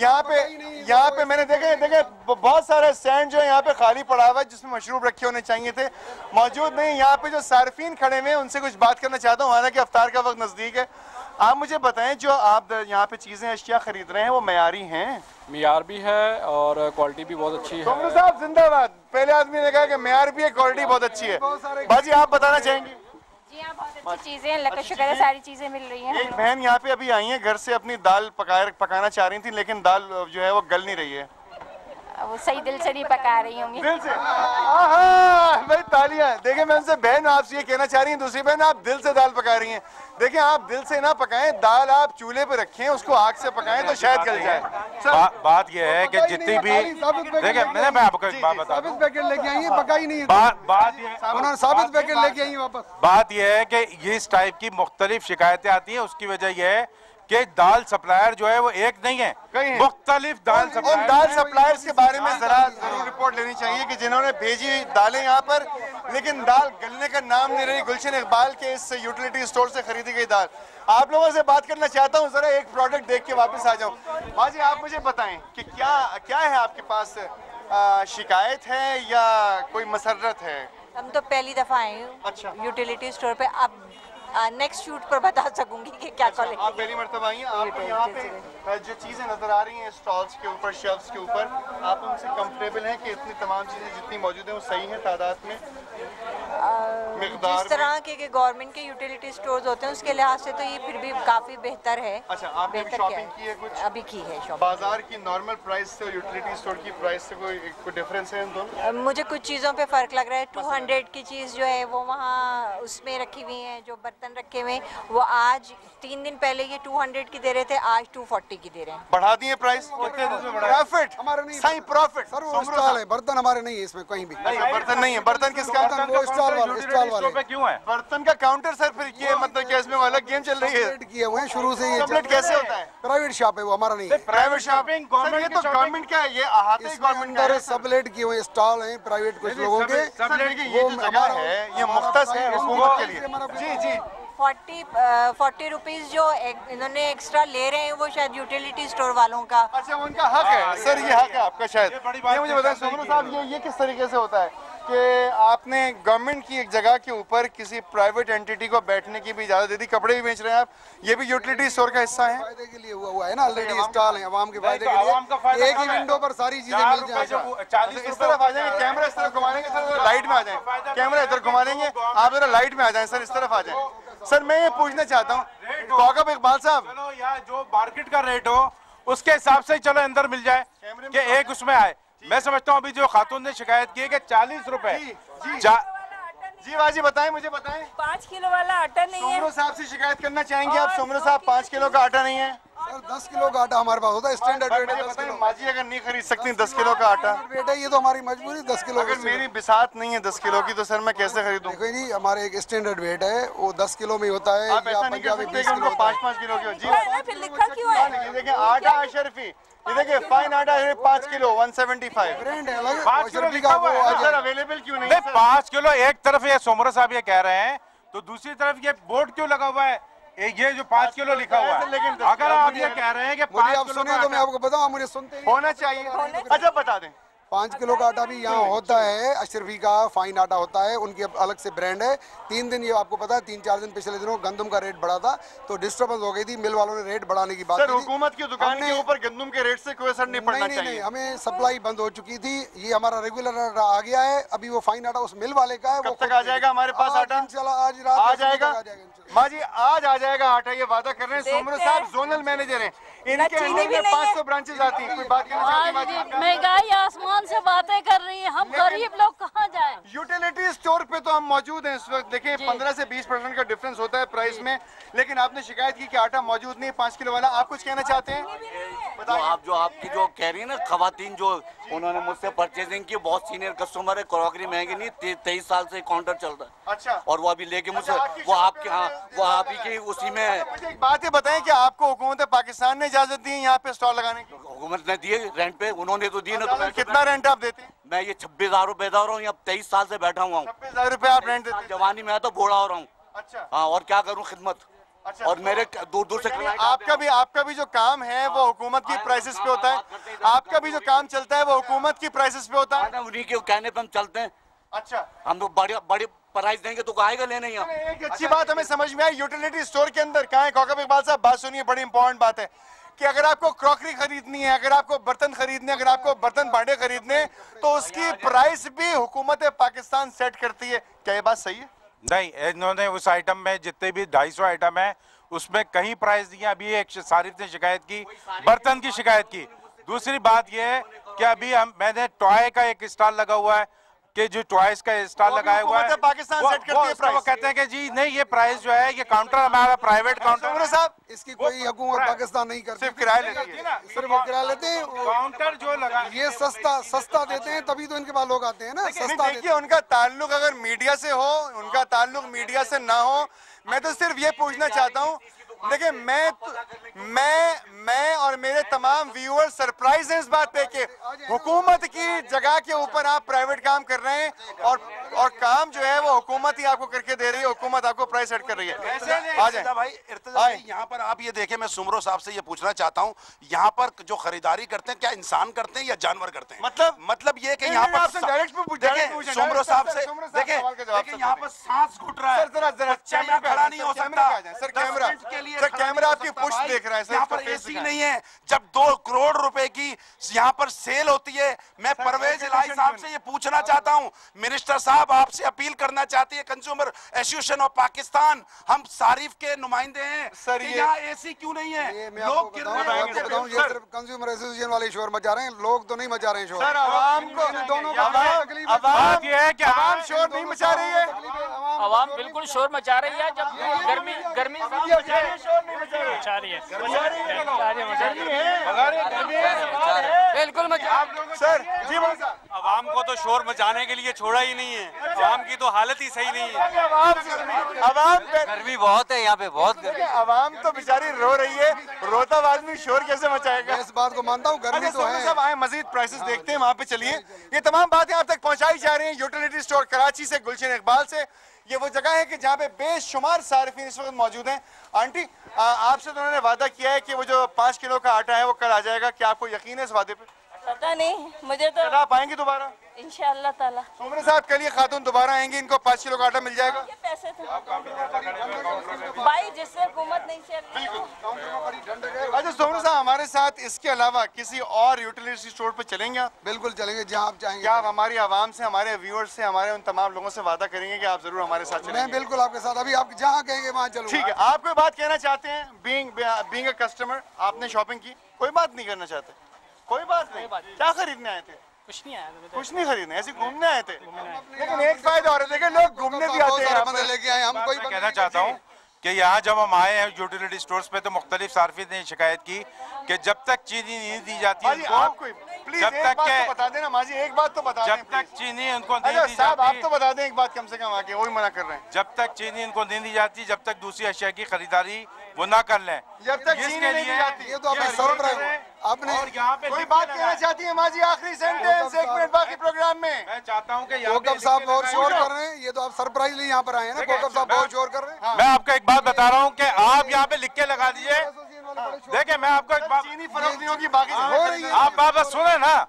यहाँ पे मैंने देखे बहुत सारे स्टैंड जो है यहाँ पे खाली पड़ा हुआ है जिसमें मशरूब रखे होने चाहिए थे, मौजूद नहीं। यहाँ पे जो सार्फिन खड़े हुए हैं उनसे कुछ बात करना चाहता हूँ, हालांकि अफ्तार का वक्त नजदीक है। आप मुझे बताएं, जो आप यहाँ पे चीजें अशिया खरीद रहे हैं वो मयारी हैं? मियार भी है और क्वालिटी भी बहुत अच्छी है। सोमरू साहब जिंदाबाद। पहले आदमी ने कहा कि मयार भी है, क्वालिटी बहुत अच्छी है। बाजी आप बताना चाहेंगे? जी हाँ, बहुत अच्छी चीजें हैं, अल्लाह का शुक्र है, सारी चीजें मिल रही हैं। एक बहन यहाँ पे अभी आई है, घर से अपनी दाल पकाना चाह रही थी, लेकिन दाल जो है वो गल नहीं रही है। वो सही दिल से नहीं पका रही होंगी। दिल से? भाई तालियां। देखिए मैं उनसे बहन आपसे ये कहना चाह रही हैं, दूसरी बहन आप दिल से दाल पका रही हैं। देखिए आप दिल से ना पकाएं, दाल आप चूल्हे पे रखें, उसको आग से पकाएं तो शायद गल जाए। बात यह है कि जितनी भी देखिए मैं आपको एक बात बता दूं, पैकेट लेके आई है, पका ही नहीं है। बात ये उन्होंने साबित पैकेट लेके आई वापस। बात यह है कि इस टाइप की मुख्तलिफ शिकायतें आती हैं, उसकी वजह यह है कि दाल सप्लायर जो है वो एक नहीं है, मुख्तलिफ दाल सप्लायर। दाल सप्लायर्स के बारे में जरूर रिपोर्ट लेनी चाहिए कि जिन्होंने भेजी दालें यहाँ पर, लेकिन दाल गलने का नाम नहीं रही। गुलशन इकबाल के इस यूटिलिटी स्टोर से खरीदी गई दाल। आप लोगों से बात करना चाहता हूँ, जरा एक प्रोडक्ट देख के वापस आ जाऊँ। बाजी आप मुझे बताएं कि क्या है आपके पास, शिकायत है या कोई मसरत है? हम तो पहली दफा आए हैं। अच्छा। यूटिलिटी स्टोर पे। अब नेक्स्ट शूट पर बता सकूंगी कि क्या क्वालिटी। आप पहली मरतबा आई हैं, आपको यहाँ पे जो चीज़ें नजर आ रही हैं स्टॉल्स के ऊपर, शेल्फ्स के ऊपर, आप उनसे कंफर्टेबल हैं कि इतनी तमाम चीज़ें जितनी मौजूद हैं वो सही हैं तादाद में, जिस तरह के गवर्नमेंट के यूटिलिटी स्टोर्स होते हैं उसके लिहाज से तो ये फिर भी काफी बेहतर है। अच्छा, आपने शॉपिंग की है कुछ? अभी की है शॉपिंग। बाजार की नॉर्मल प्राइस से और यूटिलिटी स्टोर की प्राइस से कोई डिफरेंस है इन दोनों? मुझे कुछ चीज़ों पे फ़र्क लग रहा है। 200 की चीज़ जो है वो वहाँ उसमें रखी हुई है, जो बर्तन रखे हुए वो आज 3 दिन पहले ये 200 की दे रहे थे, आज 240 की दे रहे हैं। बढ़ा दिए प्राइस? प्रॉफिट हमारे नहीं, सही प्रॉफिट। सर वो स्टॉल है, बर्तन हमारे नहीं है इसमें कहीं भी। बर्तन नहीं है। बर्तन किसका? वो स्टॉल वाले पे क्यों है? बर्तन का काउंटर सर फिर ये मतलब क्या इसमें अलग गेम चल रही है? किए हुए हैं शुरू से। ये कंप्लीट कैसे होता है? प्राइवेट शॉप है वो, हमारा नहीं है। प्राइवेट शॉपिंग गवर्नमेंट, ये तो गवर्नमेंट का है, ये अहाते ही गवर्नमेंट का है। सबलेट किए हुए स्टॉल हैं प्राइवेट कुछ लोगों के। ये जो जगह है ये मुख्तस है हुकूमत के लिए। जी 40 रुपीज़ जो इन्होंने एक्स्ट्रा ले रहे हैं वो शायद यूटिलिटी स्टोर वालों का। अच्छा, उनका हक है सर, ये हक है आपका शायद। ये मुझे बताएं सोमरू साहब, ये किस तरीके से होता है कि आपने गवर्नमेंट की एक जगह के ऊपर किसी प्राइवेट एंटिटी को बैठने की भी इजाजत दे दी, कपड़े भी बेच रहे हैं आप, ये भी यूटिलिटी स्टोर का हिस्सा है? फायदे के लिए हुआ है ना, ऑलरेडी स्टॉल है आवाम के फायदे के लिए। एक ही विंडो पर सारी चीजें मिल जाएंगी। इस तरफ आ जाएंगे, कैमरा इस तरफ घुमाएंगे सर, लाइट में आ जाए, कैमरा इधर घुमा देंगे, आप जरा लाइट में आ जाए सर, इस तरफ आ जाए। सर मैं ये पूछना चाहता हूँ कौकब इकबाल साहब, चलो यार जो मार्केट का रेट हो उसके हिसाब से चलो अंदर मिल जाए कि एक उसमें आए। मैं समझता हूँ अभी जो खातून ने शिकायत की है कि 40 रुपए। जी बाजी बताएं, मुझे बताएं। 5 किलो वाला आटा नहीं है। सोमरू साहब से शिकायत करना चाहेंगे आप? सोमरू साहब 5 किलो का आटा नहीं है सर, 10 किलो का आटा हमारे पास होता है, स्टैंडर्ड रेट है 10 किलो। माजी अगर नहीं खरीद सकती 10 किलो का आटा रेट है, ये तो हमारी मजबूरी 10 किलो। अगर मेरी बिसात नहीं है 10 किलो की तो सर मैं कैसे खरीदूं? देखो जी, हमारे एक स्टैंडर्ड वेट है वो 10 किलो में होता है। आप ऐसा नहीं कर सकते कि उनको 5-5 किलो की हो। जी फिर लिखा क्यों है? ये देखिए आटा अशरफी, ये देखिए फाइन आटा है 5 किलो 175। ब्रांड है अलग। 5 किलो लिखा हुआ है सर अवेलेबल क्यों नहीं? 5 किलो एक तरफ ये सोमरा साहब ये कह रहे हैं, तो दूसरी तरफ ये बोर्ड क्यों लगा हुआ है? ये जो 5 किलो लिखा हुआ है, लेकिन अगर आप ये कह रहे हैं कि 5 आप सुने तो मैं आपको बताऊं, मुझे सुनते ही होना चाहिए। अच्छा बता दें, 5 किलो का आटा भी यहाँ होता है, अशरफी का फाइन आटा होता है, उनकी अलग से ब्रांड है। 3 दिन ये आपको पता है, 3-4 दिन पिछले दिनों गंदम का रेट बढ़ा था तो डिस्टर्बेंस हो गई थी, मिल वालों ने रेट बढ़ाने की बात सर की थी। हुकूमत की दुकान के ऊपर गंदम के रेट से कोई असर नहीं पड़ना चाहिए। नहीं, हमें सप्लाई बंद हो चुकी थी, ये हमारा रेगुलर आटा आ गया है। अभी वो फाइन आटा उस मिल वाले का है। कब तक आ जाएगा हमारे पास आटा? इंशाल्लाह आज रात आ जाएगा। माँ जी आज आ जाएगा आटा, ये वादा कर रहे हैं। सोमरू साहब जोनल मैनेजर हैं, इनके अंडर में 500 ब्रांचेज आती हैं। कोई बात करना? महंगाई आसमान से बातें कर रही है, हम गरीब लोग कहाँ जाएं? यूटिलिटी स्टोर पे तो हम मौजूद हैं इस वक्त। देखिए 15 से 20% का डिफरेंस होता है प्राइस में, लेकिन आपने शिकायत की कि आटा मौजूद नहीं है 5 किलो वाला। आप कुछ कहना चाहते हैं? जो आपकी जो कह रही है ना खवातीन, जो उन्होंने मुझसे परचेजिंग की, बहुत सीनियर कस्टमर है, क्रॉकरी महंगी नहीं, 23 साल से काउंटर चल रहा है। अच्छा, और वो अभी लेके मुझसे वो आपके, हाँ वो आप ही की उसी में। मुझे एक बात ये बताएं कि आपको हुकूमत पाकिस्तान ने इजाजत दी है यहाँ पे स्टॉल लगाने की? हुकूमत ने दिए रेंट पे, उन्होंने तो दिए ना। तो कितना रेंट आप देते हैं? मैं ये 26,000 रुपए दे रहा हूँ, यहाँ 23 साल से बैठा हुआ हूँ। 26,000 रुपए आप रेंट देते हैं? जवानी में तो बूढ़ा हो रहा हूँ। अच्छा, हाँ और क्या करूँ खिदमत। अच्छा। और मेरे दूर दूर से आपका भी जो काम है वो हुकूमत की प्राइसेस पे होता है, आपका भी जो काम चलता है वो हुकूमत की प्राइसेस पे होता है, उन्हीं के कहने पे हम चलते हैं। अच्छा, हम लोग बड़ी प्राइस देंगे तो आएगा लेने ही। एक अच्छी बात हमें समझ में आई, यूटिलिटी स्टोर के अंदर कहाँ है कौकब इकबाल साहब, बात सुनिए, बड़ी इंपॉर्टेंट बात है कि अगर आपको क्रॉकरी खरीदनी है, अगर आपको बर्तन खरीदने, अगर आपको बर्तन भांडे खरीदने, तो उसकी प्राइस भी हुकूमत पाकिस्तान सेट करती है। क्या ये बात सही है? नहीं, इन्होंने उस आइटम में जितने भी 250 आइटम है उसमें कहीं प्राइस दिए। अभी एक सारिफ ने शिकायत की, बर्तन की शिकायत की। दूसरी बात यह है कि अभी मैंने टॉय का एक स्टॉल लगा हुआ है कि जो टॉयज का स्टॉल लगाया हुआ है पाकिस्तान सेट करती है प्राइस। वो कहते हैं कि जी नहीं, ये प्राइस जो है ये काउंटर हमारा प्राइवेट काउंटर साहब, इसकी कोई हुकूमत पाकिस्तान नहीं करती, सिर्फ किराया लेती है, सिर्फ वो किराया लेते हैं। काउंटर जो लगा ये सस्ता देते हैं, तभी तो इनके पास लोग आते हैं ना, सस्ता देखिए उनका ताल्लुक अगर मीडिया से हो, उनका ताल्लुक मीडिया से ना हो, मैं तो सिर्फ ये पूछना चाहता हूँ। देखिए मैं और मेरे तमाम व्यूअर सरप्राइज हैं इस बात पे कि हुकूमत की जगह के ऊपर आप प्राइवेट काम कर रहे हैं और काम जो है वो हुकूमत ही आपको करके दे रही है, हुकूमत आपको प्राइस सेट कर रही है। आ जाए भाई, इर्तिजा भाई, यहाँ पर आप ये देखें, मैं सुमरो साहब से ये पूछना चाहता हूँ, यहाँ पर जो खरीदारी करते हैं क्या इंसान करते हैं या जानवर करते हैं? मतलब ये कि यहाँ पर सुमरो साहब से देखें, यहाँ पर सांस घुट रहा है, बच्चा यहाँ खड़ा नहीं हो सकता, सर कैमरा आपकी पुष्ट देख रहा है सर, यहाँ पर एसी नहीं है। जब 2 करोड़ रुपए की यहाँ पर सेल होती है, मैं परवेज इलाही साहब से ये पूछना चाहता हूँ, मिनिस्टर साहब आपसे अपील करना चाहती है कंज्यूमर एसोसिएशन ऑफ पाकिस्तान, हम सारिफ के नुमाइंदे हैं सर, यहाँ एसी क्यों नहीं है? लोग बताऊं, ये सिर्फ कंज्यूमर एसोसिएशन वाले शोर मचा रहे हैं, लोग तो नहीं मचा रहे हैं शोर। सर आवाम को दोनों बात ये है कि आवाम शोर नहीं मचा रही है, आवाम बिल्कुल शोर मचा रही है। जब गर्मी मचा रही है, बिल्कुल सर जी आवाम को तो शोर मचाने के लिए छोड़ा ही नहीं है, जाम की तो हालत ही सही नहीं है। आवाम गर्मी बहुत है यहाँ पे, बहुत गर्मी। आवाम तो बेचारी रो रही है, रोता आदमी शोर कैसे मचाएगा? इस बात को मानता हूँ, गर्मी तो है। सब आए, मजीद प्राइसेस देखते हैं, वहाँ पे चलिए। ये तमाम बातें आप तक पहुँचाई जा रही हैं यूटिलिटी स्टोर कराची से, गुलशन इकबाल से। ये वो जगह है कि जहाँ पे बेशुमार सारिफीन इस वक्त मौजूद हैं। आंटी, आपसे तो उन्होंने वादा किया है कि वो जो 5 किलो का आटा है वो कल आ जाएगा, क्या आपको यकीन है इस वादे पे? पता नहीं, मुझे तो आप आएंगे दोबारा इंशाअल्लाह ताला। सुमरे साहब, कल ये खातून दोबारा आएंगी, इनको 5 किलो का आटा मिल जाएगा? ये पैसे थे भाई, जिससे हुकूमत नहीं चल रही है। अच्छा सुमरे साहब, हमारे साथ इसके अलावा किसी और यूटिलिटी स्टोर पे चलेंगे आप? बिल्कुल चलेंगे, जहाँ आप चाहेंगे। क्या आप हमारी आवाम से, हमारे व्यूअर्स से, हमारे उन तमाम लोगों से वादा करेंगे कि आप जरूर हमारे साथ चलेंगे? मैं बिल्कुल आपके साथ, अभी आप जहाँ कहेंगे वहाँ चलूंगा। ठीक है, आप कोई बात कहना चाहते हैं? बीइंग अ कस्टमर, आपने शॉपिंग की, कोई बात नहीं करना चाहते? कोई बात नहीं, क्या खरीदने आए थे? कुछ नहीं आया, कुछ नहीं खरीदने, ऐसे घूमने आए थे। लेकिन एक फायदा और है, देखिए लोग घूमने भी आते हैं, लेके आए हम। कोई कहना चाहता हूँ कि यहाँ जब हम आए हैं यूटिलिटी स्टोर्स पे तो मुख्तलिफ सार्फिन ने शिकायत की कि जब तक चीनी नहीं दी जाती है जब तक बता देना माजी, एक बात तो बता जब तक चीनी उनको नहीं दी जाती, आप तो बता दें एक बात कम से कम आके, वही मना कर रहे हैं। जब तक चीनी इनको नहीं दी जाती, जब तक दूसरी अशिया की खरीदारी वो ना कर लें, जब तक चीनी नहीं दी जाती। ये तो आपने सर आपने और यहाँ पे कोई बात कहना चाहती है माजी? आखिरी सेंटेंस, 1 मिनट बाकी प्रोग्राम में। मैं चाहता हूँ कि कोकब साहब बहुत शोर कर रहे हैं, ये तो आप सरप्राइजली यहाँ पर आए हैं ना, कोकब साहब बहुत शोर कर रहे हैं। मैं आपको एक बात बता रहा हूँ कि आप यहाँ पे लिख के लगा दीजिए। देखिए मैं आपको एक बात, चीनी फरोख्त नहीं होगी, बाकी हो रही है। आप बात सुने ना,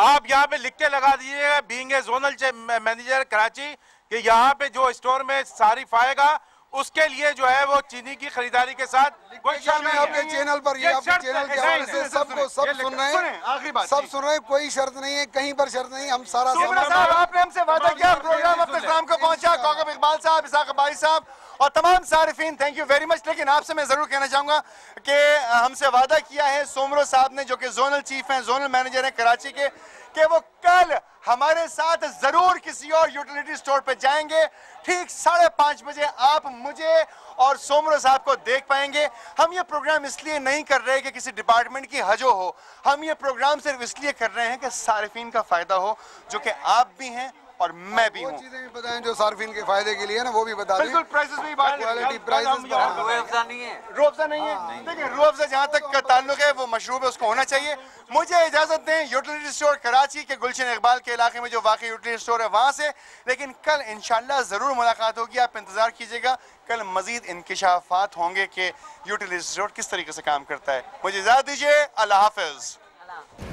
आप यहाँ पे लिख के लगा दीजिएगा being a zonal manager Karachi कि यहाँ पे जो स्टोर में सारिफ आएगा उसके लिए जो है वो चीनी की खरीदारी के साथ कोई शर्त नहीं। आपके चैनल पर, ये आपके चैनल के हवाले से सबको सब सुन रहे हैं, आखिरी बात सब सुन रहे हैं, कोई शर्त नहीं है, कहीं पर शर्त नहीं। हम सारा साहब, आपने हमसे वादा किया, प्रोग्राम अब तक शाम को पहुंचा। कौकब इकबाल साहब, इसाक अब्बासी साहब और तमाम सारिफीन, थैंक यू वेरी मच। लेकिन आपसे मैं जरूर कहना चाहूंगा कि हमसे वादा किया है सोमरो साहब ने, जो कि जोनल चीफ हैं, जोनल मैनेजर हैं कराची के, कि वो कल हमारे साथ जरूर किसी और यूटिलिटी स्टोर पे जाएंगे। ठीक 5:30 बजे आप मुझे और सोमरो साहब को देख पाएंगे। हम ये प्रोग्राम इसलिए नहीं कर रहे कि किसी डिपार्टमेंट की हजो हो, हम ये प्रोग्राम सिर्फ इसलिए कर रहे हैं कि सारिफीन का फायदा हो, जो कि आप भी हैं और मैं भी वो हूँ। चीजें भी बताएं जो सार्फिन के फायदे के लिए है ना, वो भी बता दें। बिल्कुल, प्राइसेस भी बात क्वालिटी प्राइसेस रूह-अफ़ज़ा नहीं है, रूह-अफ़ज़ा नहीं है। देखिए, रूह-अफ़ज़ा जहाँ तक का ताल्लुक है वो मशरूब है, उसको होना चाहिए। मुझे इजाजत दें यूटिलिटी स्टोर कराची के गुलशन इकबाल के इलाके में जो वाकई यूटिलिटी स्टोर है वहाँ से, लेकिन कल इंशाल्लाह ज़रूर मुलाकात होगी। आप इंतज़ार कीजिएगा, कल मज़ीद इंकिशाफात होंगे कि यूटिलिटी स्टोर किस तरीके से काम करता है। मुझे इजाज़त दीजिए, अल्लाह हाफ़िज़।